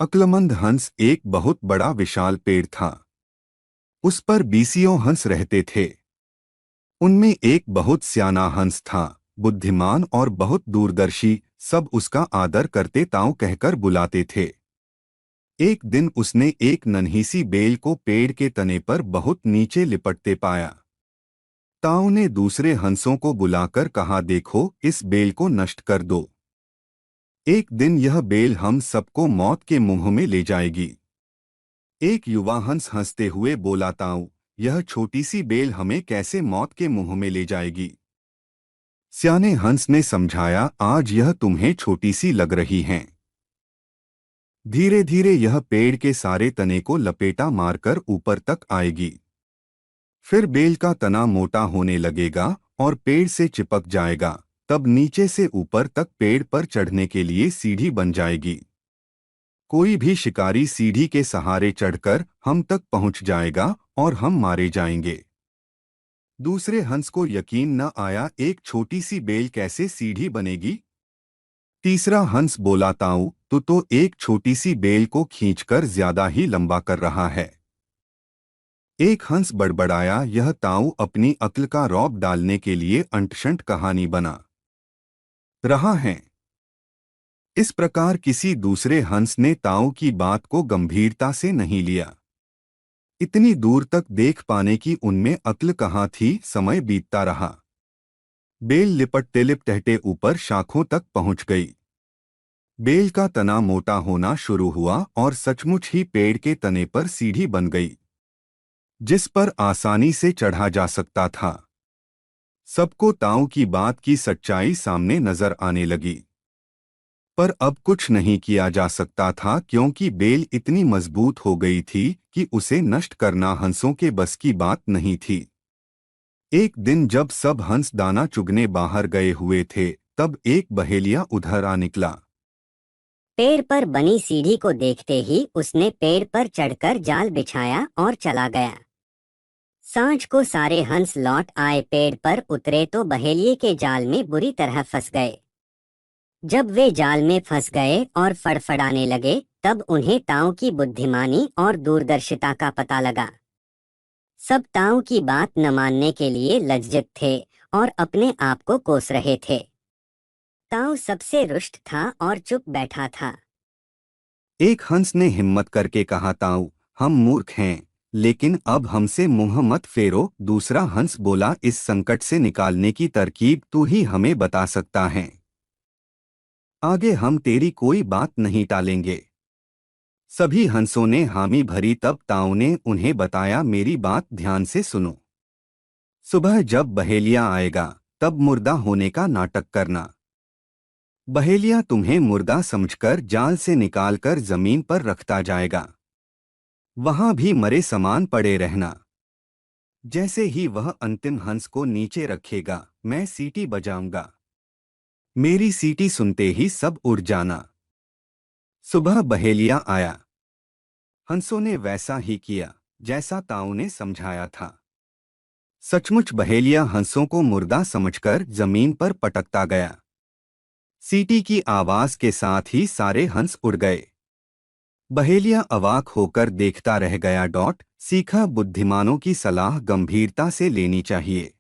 अक्लमंद हंस एक बहुत बड़ा विशाल पेड़ था। उस पर बीसियों हंस रहते थे। उनमें एक बहुत सियाना हंस था, बुद्धिमान और बहुत दूरदर्शी। सब उसका आदर करते ताऊ कहकर बुलाते थे। एक दिन उसने एक नन्ही सी बेल को पेड़ के तने पर बहुत नीचे लिपटते पाया। ताऊ ने दूसरे हंसों को बुलाकर कहा, देखो, इस बेल को नष्ट कर दो। एक दिन यह बेल हम सबको मौत के मुंह में ले जाएगी। एक युवा हंस हंसते हुए बोला, ताऊ, यह छोटी सी बेल हमें कैसे मौत के मुंह में ले जाएगी। सियाने हंस ने समझाया, आज यह तुम्हें छोटी सी लग रही हैं। धीरे धीरे यह पेड़ के सारे तने को लपेटा मारकर ऊपर तक आएगी। फिर बेल का तना मोटा होने लगेगा और पेड़ से चिपक जाएगा। तब नीचे से ऊपर तक पेड़ पर चढ़ने के लिए सीढ़ी बन जाएगी। कोई भी शिकारी सीढ़ी के सहारे चढ़कर हम तक पहुंच जाएगा और हम मारे जाएंगे। दूसरे हंस को यकीन न आया, एक छोटी सी बेल कैसे सीढ़ी बनेगी। तीसरा हंस बोला, ताऊ, तू तो एक छोटी सी बेल को खींचकर ज्यादा ही लंबा कर रहा है। एक हंस बड़बड़ाया, यह ताऊ अपनी अक्ल का रौब डालने के लिए अंटशंट कहानी बना रहा है। इस प्रकार किसी दूसरे हंस ने ताऊ की बात को गंभीरता से नहीं लिया। इतनी दूर तक देख पाने की उनमें अक्ल कहाँ थी। समय बीतता रहा। बेल लिपटते लिपटते ऊपर शाखों तक पहुंच गई। बेल का तना मोटा होना शुरू हुआ और सचमुच ही पेड़ के तने पर सीढ़ी बन गई, जिस पर आसानी से चढ़ा जा सकता था। सबको ताऊ की बात की सच्चाई सामने नजर आने लगी। पर अब कुछ नहीं किया जा सकता था, क्योंकि बेल इतनी मजबूत हो गई थी कि उसे नष्ट करना हंसों के बस की बात नहीं थी। एक दिन जब सब हंस दाना चुगने बाहर गए हुए थे, तब एक बहेलिया उधर आ निकला। पेड़ पर बनी सीढ़ी को देखते ही उसने पेड़ पर चढ़कर जाल बिछाया और चला गया। सांझ को सारे हंस लौट आए, पेड़ पर उतरे तो बहेलिये के जाल में बुरी तरह फंस गए। जब वे जाल में फंस गए और फड़फड़ाने लगे, तब उन्हें ताऊ की बुद्धिमानी और दूरदर्शिता का पता लगा। सब ताऊ की बात न मानने के लिए लज्जित थे और अपने आप को कोस रहे थे। ताऊ सबसे रुष्ट था और चुप बैठा था। एक हंस ने हिम्मत करके कहा, ताऊ, हम मूर्ख हैं, लेकिन अब हमसे मुंह मत फेरो। दूसरा हंस बोला, इस संकट से निकालने की तरकीब तू ही हमें बता सकता है। आगे हम तेरी कोई बात नहीं टालेंगे। सभी हंसों ने हामी भरी। तब ताऊ ने उन्हें बताया, मेरी बात ध्यान से सुनो। सुबह जब बहेलिया आएगा, तब मुर्दा होने का नाटक करना। बहेलिया तुम्हें मुर्दा समझकर जाल से निकालकर जमीन पर रखता जाएगा। वहां भी मरे समान पड़े रहना। जैसे ही वह अंतिम हंस को नीचे रखेगा, मैं सीटी बजाऊंगा। मेरी सीटी सुनते ही सब उड़ जाना। सुबह बहेलिया आया। हंसों ने वैसा ही किया जैसा ताऊ ने समझाया था। सचमुच बहेलिया हंसों को मुर्दा समझकर जमीन पर पटकता गया। सीटी की आवाज के साथ ही सारे हंस उड़ गए। बहेलिया अवाक होकर देखता रह गया। सीखा, बुद्धिमानों की सलाह गंभीरता से लेनी चाहिए।